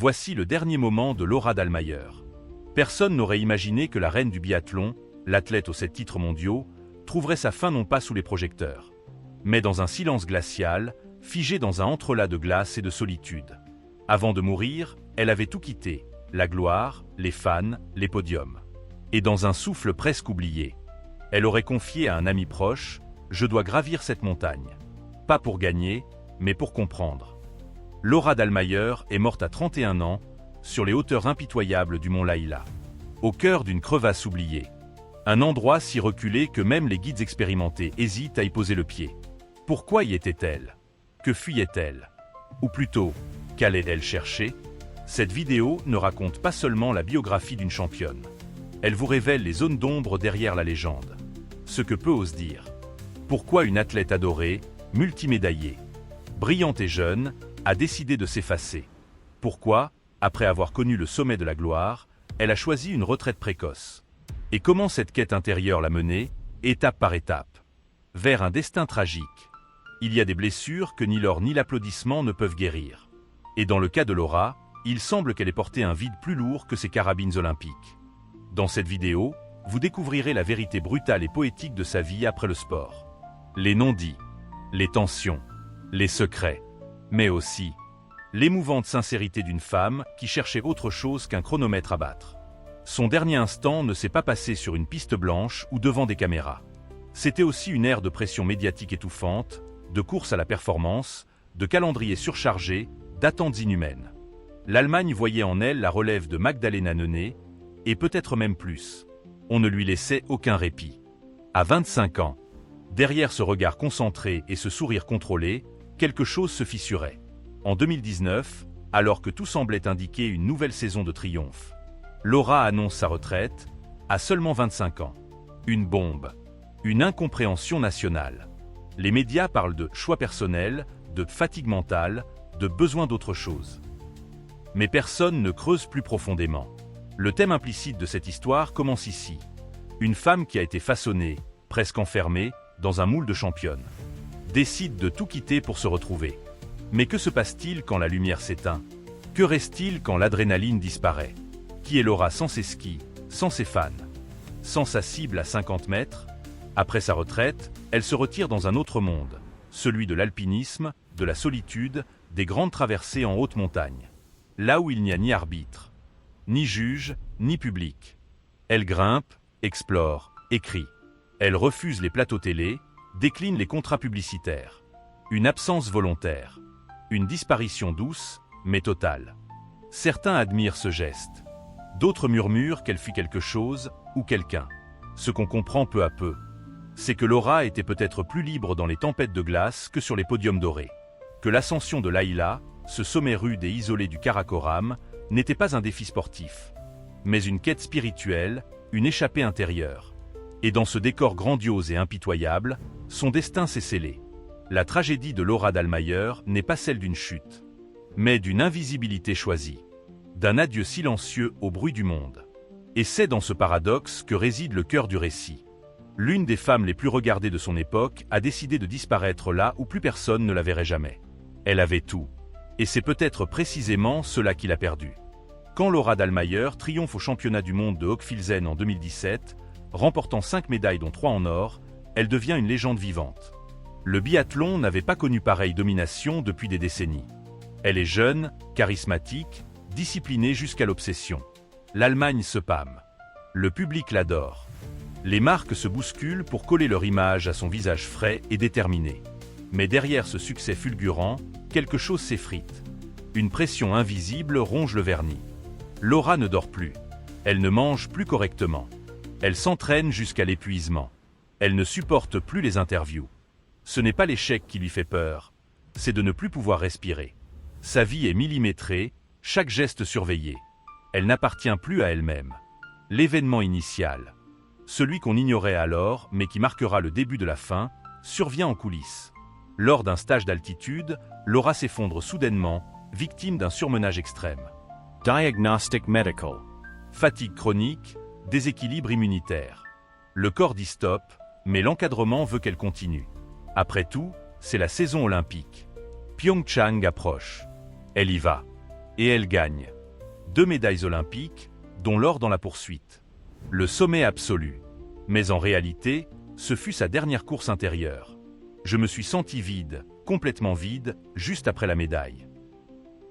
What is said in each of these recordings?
Voici le dernier moment de Laura Dahlmeier. Personne n'aurait imaginé que la reine du biathlon, l'athlète aux 7 titres mondiaux, trouverait sa fin non pas sous les projecteurs, mais dans un silence glacial, figé dans un entrelac de glace et de solitude. Avant de mourir, elle avait tout quitté, la gloire, les fans, les podiums. Et dans un souffle presque oublié, elle aurait confié à un ami proche « Je dois gravir cette montagne. Pas pour gagner, mais pour comprendre ». Laura Dahlmeier est morte à 31 ans, sur les hauteurs impitoyables du mont Laila, au cœur d'une crevasse oubliée. Un endroit si reculé que même les guides expérimentés hésitent à y poser le pied. Pourquoi y était-elle? Que fuyait-elle? Ou plutôt, qu'allait-elle chercher? Cette vidéo ne raconte pas seulement la biographie d'une championne. Elle vous révèle les zones d'ombre derrière la légende. Ce que peu osent dire. Pourquoi une athlète adorée, multimédaillée, brillante et jeune, a décidé de s'effacer? Pourquoi, après avoir connu le sommet de la gloire, elle a choisi une retraite précoce? Et comment cette quête intérieure l'a menée, étape par étape, vers un destin tragique? Il y a des blessures que ni l'or ni l'applaudissement ne peuvent guérir. Et dans le cas de Laura, il semble qu'elle ait porté un vide plus lourd que ses carabines olympiques. Dans cette vidéo, vous découvrirez la vérité brutale et poétique de sa vie après le sport. Les non-dits, les tensions, les secrets, mais aussi l'émouvante sincérité d'une femme qui cherchait autre chose qu'un chronomètre à battre. Son dernier instant ne s'est pas passé sur une piste blanche ou devant des caméras. C'était aussi une ère de pression médiatique étouffante, de course à la performance, de calendrier surchargé, d'attentes inhumaines. L'Allemagne voyait en elle la relève de Magdalena Neuné, et peut-être même plus. On ne lui laissait aucun répit. À 25 ans, derrière ce regard concentré et ce sourire contrôlé, quelque chose se fissurait. En 2019, alors que tout semblait indiquer une nouvelle saison de triomphe, Laura annonce sa retraite, à seulement 25 ans. Une bombe. Une incompréhension nationale. Les médias parlent de choix personnel, de fatigue mentale, de besoin d'autre chose. Mais personne ne creuse plus profondément. Le thème implicite de cette histoire commence ici. Une femme qui a été façonnée, presque enfermée, dans un moule de championne, décide de tout quitter pour se retrouver. Mais que se passe-t-il quand la lumière s'éteint? Que reste-t-il quand l'adrénaline disparaît? Qui est Laura sans ses skis, sans ses fans, sans sa cible à 50 mètres? Après sa retraite, elle se retire dans un autre monde, celui de l'alpinisme, de la solitude, des grandes traversées en haute montagne. Là où il n'y a ni arbitre, ni juge, ni public. Elle grimpe, explore, écrit. Elle refuse les plateaux télé, décline les contrats publicitaires. Une absence volontaire. Une disparition douce, mais totale. Certains admirent ce geste. D'autres murmurent qu'elle fut quelque chose, ou quelqu'un. Ce qu'on comprend peu à peu, c'est que Laura était peut-être plus libre dans les tempêtes de glace que sur les podiums dorés. Que l'ascension de Laila, ce sommet rude et isolé du Karakoram, n'était pas un défi sportif, mais une quête spirituelle, une échappée intérieure. Et dans ce décor grandiose et impitoyable, son destin s'est scellé. La tragédie de Laura Dahlmeier n'est pas celle d'une chute, mais d'une invisibilité choisie, d'un adieu silencieux au bruit du monde. Et c'est dans ce paradoxe que réside le cœur du récit. L'une des femmes les plus regardées de son époque a décidé de disparaître là où plus personne ne la verrait jamais. Elle avait tout. Et c'est peut-être précisément cela qui l'a perdu. Quand Laura Dahlmeier triomphe au championnat du monde de Hochfilzen en 2017, remportant 5 médailles dont 3 en or, elle devient une légende vivante. Le biathlon n'avait pas connu pareille domination depuis des décennies. Elle est jeune, charismatique, disciplinée jusqu'à l'obsession. L'Allemagne se pâme. Le public l'adore. Les marques se bousculent pour coller leur image à son visage frais et déterminé. Mais derrière ce succès fulgurant, quelque chose s'effrite. Une pression invisible ronge le vernis. Laura ne dort plus. Elle ne mange plus correctement. Elle s'entraîne jusqu'à l'épuisement. Elle ne supporte plus les interviews. Ce n'est pas l'échec qui lui fait peur, c'est de ne plus pouvoir respirer. Sa vie est millimétrée, chaque geste surveillé. Elle n'appartient plus à elle-même. L'événement initial, celui qu'on ignorait alors mais qui marquera le début de la fin, survient en coulisses. Lors d'un stage d'altitude, Laura s'effondre soudainement, victime d'un surmenage extrême. Diagnostic Medical. Fatigue chronique, déséquilibre immunitaire. Le corps dit stop, mais l'encadrement veut qu'elle continue. Après tout, c'est la saison olympique. Pyeongchang approche. Elle y va. Et elle gagne 2 médailles olympiques, dont l'or dans la poursuite. Le sommet absolu. Mais en réalité, ce fut sa dernière course intérieure. Je me suis senti vide, complètement vide, juste après la médaille.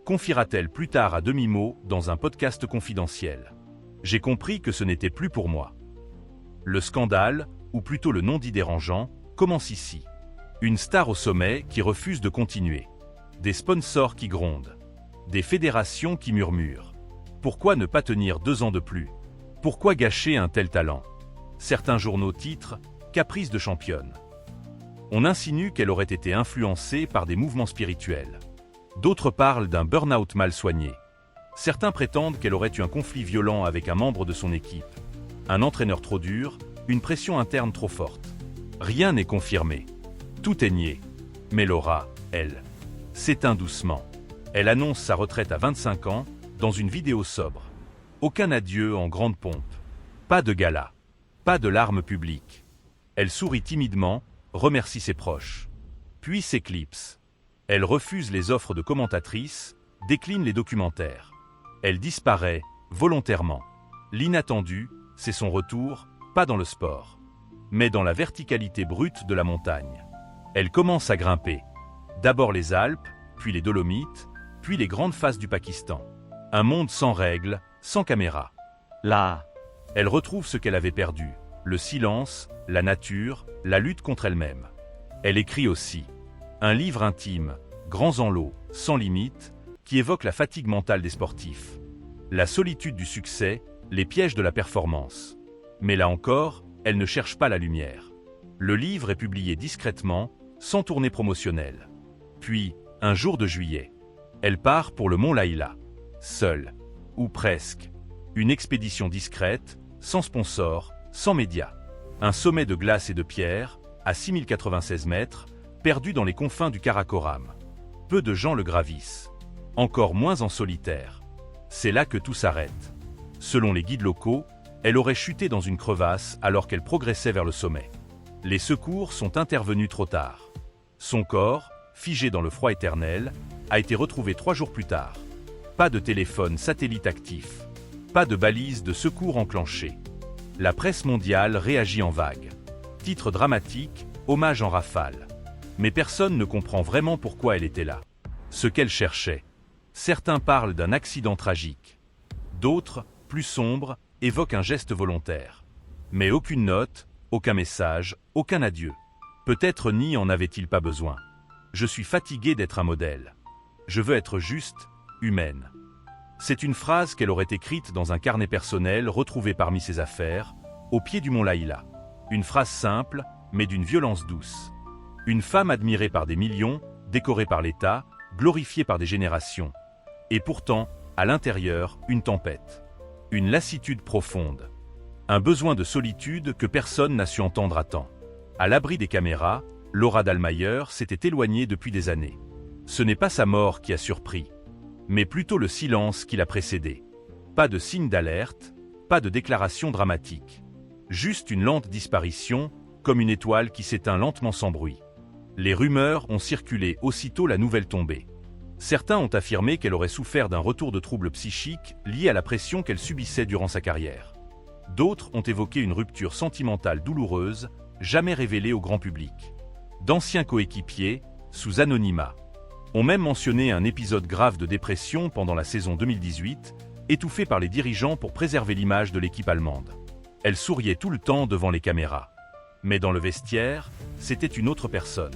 Confiera-t-elle plus tard à demi-mot dans un podcast confidentiel. J'ai compris que ce n'était plus pour moi. Le scandale, ou plutôt le non-dit dérangeant, commence ici. Une star au sommet qui refuse de continuer. Des sponsors qui grondent. Des fédérations qui murmurent. Pourquoi ne pas tenir 2 ans de plus? Pourquoi gâcher un tel talent? Certains journaux titrent « Caprice de championne ». On insinue qu'elle aurait été influencée par des mouvements spirituels. D'autres parlent d'un burn-out mal soigné. Certains prétendent qu'elle aurait eu un conflit violent avec un membre de son équipe. Un entraîneur trop dur, une pression interne trop forte. Rien n'est confirmé. Tout est nié. Mais Laura, elle, s'éteint doucement. Elle annonce sa retraite à 25 ans, dans une vidéo sobre. Aucun adieu en grande pompe. Pas de gala. Pas de larmes publiques. Elle sourit timidement, remercie ses proches. Puis s'éclipse. Elle refuse les offres de commentatrice, décline les documentaires. Elle disparaît, volontairement. L'inattendu, c'est son retour, pas dans le sport, mais dans la verticalité brute de la montagne. Elle commence à grimper. D'abord les Alpes, puis les Dolomites, puis les grandes faces du Pakistan. Un monde sans règles, sans caméra. Là, elle retrouve ce qu'elle avait perdu, le silence, la nature, la lutte contre elle-même. Elle écrit aussi un livre intime, Grands en lot, sans limite, qui évoque la fatigue mentale des sportifs. La solitude du succès, les pièges de la performance. Mais là encore, elle ne cherche pas la lumière. Le livre est publié discrètement, sans tournée promotionnelle. Puis, un jour de juillet, elle part pour le mont Laïla. Seule, ou presque. Une expédition discrète, sans sponsor, sans médias. Un sommet de glace et de pierre, à 6096 mètres, perdu dans les confins du Karakoram. Peu de gens le gravissent. Encore moins en solitaire. C'est là que tout s'arrête. Selon les guides locaux, elle aurait chuté dans une crevasse alors qu'elle progressait vers le sommet. Les secours sont intervenus trop tard. Son corps, figé dans le froid éternel, a été retrouvé 3 jours plus tard. Pas de téléphone satellite actif. Pas de balise de secours enclenchée. La presse mondiale réagit en vague. Titre dramatique, hommage en rafale. Mais personne ne comprend vraiment pourquoi elle était là. Ce qu'elle cherchait. Certains parlent d'un accident tragique. D'autres, plus sombres, évoquent un geste volontaire. Mais aucune note, aucun message, aucun adieu. Peut-être n'y en avait-il pas besoin. Je suis fatigué d'être un modèle. Je veux être juste, humaine. C'est une phrase qu'elle aurait écrite dans un carnet personnel retrouvé parmi ses affaires, au pied du mont Laïla. Une phrase simple, mais d'une violence douce. Une femme admirée par des millions, décorée par l'État, glorifiée par des générations. Et pourtant, à l'intérieur, une tempête. Une lassitude profonde. Un besoin de solitude que personne n'a su entendre à temps. À l'abri des caméras, Laura Dahlmeier s'était éloignée depuis des années. Ce n'est pas sa mort qui a surpris, mais plutôt le silence qui l'a précédé. Pas de signe d'alerte, pas de déclaration dramatique. Juste une lente disparition, comme une étoile qui s'éteint lentement sans bruit. Les rumeurs ont circulé aussitôt la nouvelle tombée. Certains ont affirmé qu'elle aurait souffert d'un retour de troubles psychiques lié à la pression qu'elle subissait durant sa carrière. D'autres ont évoqué une rupture sentimentale douloureuse, jamais révélée au grand public. D'anciens coéquipiers, sous anonymat, ont même mentionné un épisode grave de dépression pendant la saison 2018, étouffé par les dirigeants pour préserver l'image de l'équipe allemande. Elle souriait tout le temps devant les caméras. Mais dans le vestiaire, c'était une autre personne.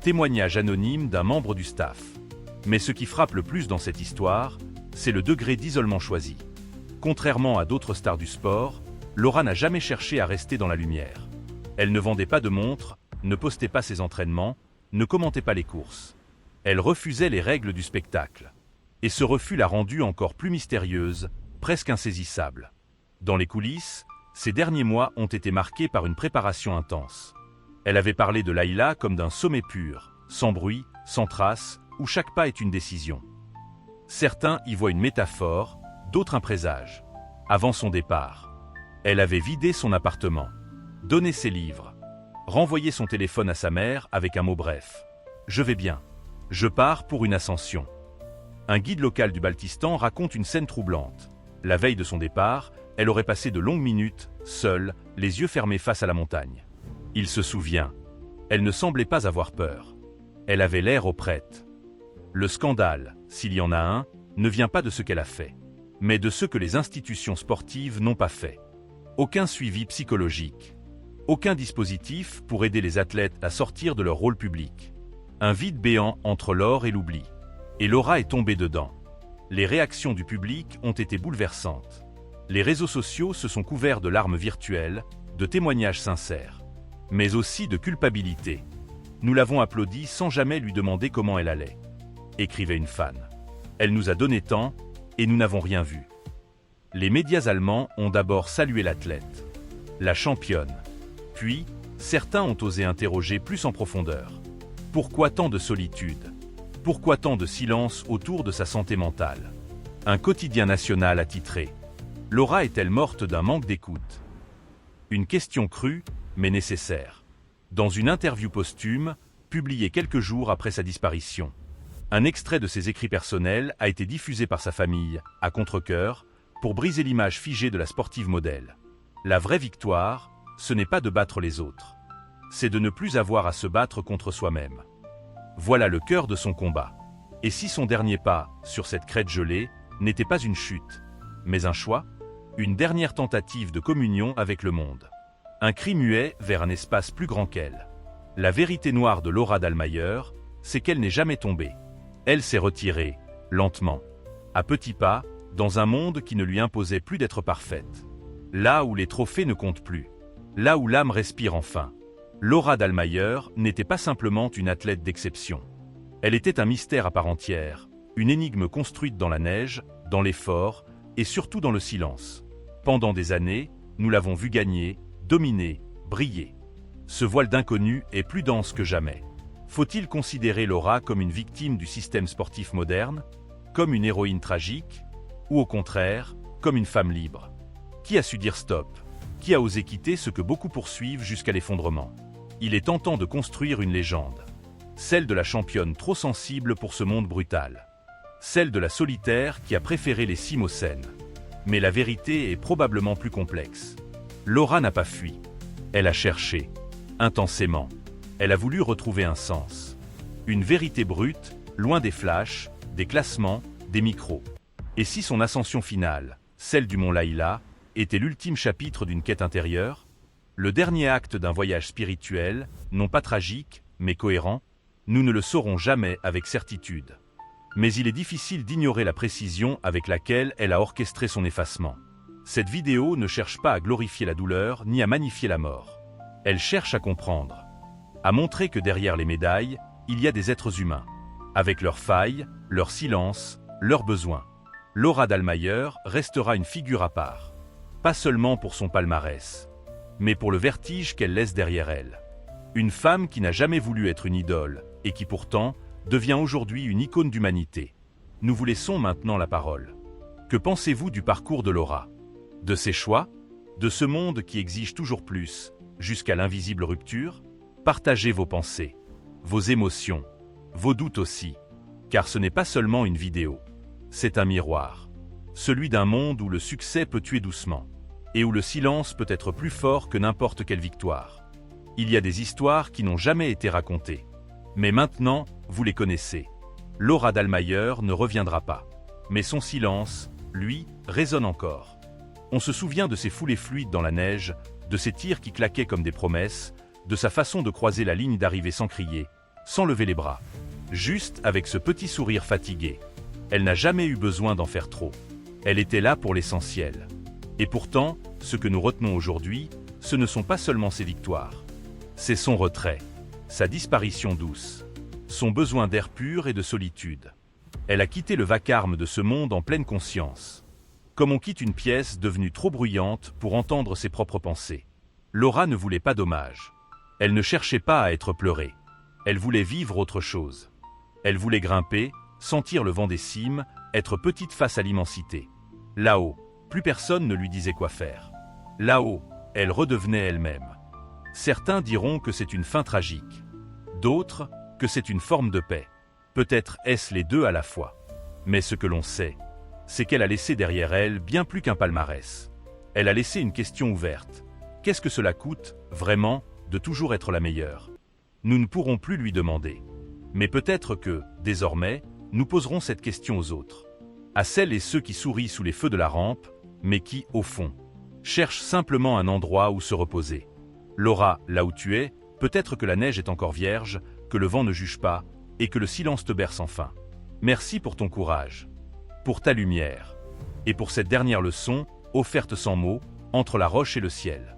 Témoignage anonyme d'un membre du staff. Mais ce qui frappe le plus dans cette histoire, c'est le degré d'isolement choisi. Contrairement à d'autres stars du sport, Laura n'a jamais cherché à rester dans la lumière. Elle ne vendait pas de montres, ne postait pas ses entraînements, ne commentait pas les courses. Elle refusait les règles du spectacle. Et ce refus l'a rendue encore plus mystérieuse, presque insaisissable. Dans les coulisses, ces derniers mois ont été marqués par une préparation intense. Elle avait parlé de Laïla comme d'un sommet pur, sans bruit, sans trace, où chaque pas est une décision. Certains y voient une métaphore, d'autres un présage. Avant son départ, elle avait vidé son appartement, donné ses livres, renvoyé son téléphone à sa mère avec un mot bref. « Je vais bien. Je pars pour une ascension. » Un guide local du Baltistan raconte une scène troublante. La veille de son départ, elle aurait passé de longues minutes, seule, les yeux fermés face à la montagne. Il se souvient. Elle ne semblait pas avoir peur. Elle avait l'air auprête. Le scandale, s'il y en a un, ne vient pas de ce qu'elle a fait, mais de ce que les institutions sportives n'ont pas fait. Aucun suivi psychologique. Aucun dispositif pour aider les athlètes à sortir de leur rôle public. Un vide béant entre l'or et l'oubli. Et Laura est tombée dedans. Les réactions du public ont été bouleversantes. Les réseaux sociaux se sont couverts de larmes virtuelles, de témoignages sincères, mais aussi de culpabilité. Nous l'avons applaudie sans jamais lui demander comment elle allait, écrivait une fan. Elle nous a donné tant, et nous n'avons rien vu. Les médias allemands ont d'abord salué l'athlète, la championne. Puis, certains ont osé interroger plus en profondeur. Pourquoi tant de solitude? Pourquoi tant de silence autour de sa santé mentale? Un quotidien national a titré « Laura est-elle morte d'un manque d'écoute ?» Une question crue, mais nécessaire. Dans une interview posthume, publiée quelques jours après sa disparition, un extrait de ses écrits personnels a été diffusé par sa famille, à contre-cœur, pour briser l'image figée de la sportive modèle. La vraie victoire, ce n'est pas de battre les autres. C'est de ne plus avoir à se battre contre soi-même. Voilà le cœur de son combat. Et si son dernier pas, sur cette crête gelée, n'était pas une chute, mais un choix, une dernière tentative de communion avec le monde. Un cri muet vers un espace plus grand qu'elle. La vérité noire de Laura Dahlmeier, c'est qu'elle n'est jamais tombée. Elle s'est retirée, lentement, à petits pas, dans un monde qui ne lui imposait plus d'être parfaite. Là où les trophées ne comptent plus. Là où l'âme respire enfin. Laura Dahlmeier n'était pas simplement une athlète d'exception. Elle était un mystère à part entière, une énigme construite dans la neige, dans l'effort, et surtout dans le silence. Pendant des années, nous l'avons vue gagner, dominer, briller. Ce voile d'inconnu est plus dense que jamais. Faut-il considérer Laura comme une victime du système sportif moderne, comme une héroïne tragique, ou au contraire, comme une femme libre? Qui a su dire stop? Qui a osé quitter ce que beaucoup poursuivent jusqu'à l'effondrement? Il est tentant de construire une légende. Celle de la championne trop sensible pour ce monde brutal. Celle de la solitaire qui a préféré les cimes aux scènes. Mais la vérité est probablement plus complexe. Laura n'a pas fui. Elle a cherché. Intensément. Elle a voulu retrouver un sens. Une vérité brute, loin des flashs, des classements, des micros. Et si son ascension finale, celle du mont Laïla, était l'ultime chapitre d'une quête intérieure? Le dernier acte d'un voyage spirituel, non pas tragique, mais cohérent? Nous ne le saurons jamais avec certitude. Mais il est difficile d'ignorer la précision avec laquelle elle a orchestré son effacement. Cette vidéo ne cherche pas à glorifier la douleur ni à magnifier la mort. Elle cherche à comprendre. À montrer que derrière les médailles, il y a des êtres humains. Avec leurs failles, leurs silences, leurs besoins. Laura Dahlmeier restera une figure à part. Pas seulement pour son palmarès, mais pour le vertige qu'elle laisse derrière elle. Une femme qui n'a jamais voulu être une idole, et qui pourtant devient aujourd'hui une icône d'humanité. Nous vous laissons maintenant la parole. Que pensez-vous du parcours de Laura? De ses choix? De ce monde qui exige toujours plus, jusqu'à l'invisible rupture? Partagez vos pensées, vos émotions, vos doutes aussi, car ce n'est pas seulement une vidéo, c'est un miroir. Celui d'un monde où le succès peut tuer doucement, et où le silence peut être plus fort que n'importe quelle victoire. Il y a des histoires qui n'ont jamais été racontées. Mais maintenant, vous les connaissez. Laura Dahlmeier ne reviendra pas. Mais son silence, lui, résonne encore. On se souvient de ses foulées fluides dans la neige, de ses tirs qui claquaient comme des promesses, de sa façon de croiser la ligne d'arrivée sans crier, sans lever les bras. Juste avec ce petit sourire fatigué. Elle n'a jamais eu besoin d'en faire trop. Elle était là pour l'essentiel. Et pourtant, ce que nous retenons aujourd'hui, ce ne sont pas seulement ses victoires. C'est son retrait, sa disparition douce, son besoin d'air pur et de solitude. Elle a quitté le vacarme de ce monde en pleine conscience. Comme on quitte une pièce devenue trop bruyante pour entendre ses propres pensées. Laura ne voulait pas d'hommage. Elle ne cherchait pas à être pleurée. Elle voulait vivre autre chose. Elle voulait grimper, sentir le vent des cimes, être petite face à l'immensité. Là-haut, plus personne ne lui disait quoi faire. Là-haut, elle redevenait elle-même. Certains diront que c'est une fin tragique. D'autres, que c'est une forme de paix. Peut-être est-ce les deux à la fois. Mais ce que l'on sait, c'est qu'elle a laissé derrière elle bien plus qu'un palmarès. Elle a laissé une question ouverte. Qu'est-ce que cela coûte, vraiment, de toujours être la meilleure? Nous ne pourrons plus lui demander. Mais peut-être que, désormais, nous poserons cette question aux autres. À celles et ceux qui sourient sous les feux de la rampe, mais qui, au fond, cherchent simplement un endroit où se reposer. Laura, là où tu es, peut-être que la neige est encore vierge, que le vent ne juge pas, et que le silence te berce enfin. Merci pour ton courage, pour ta lumière, et pour cette dernière leçon, offerte sans mots, entre la roche et le ciel.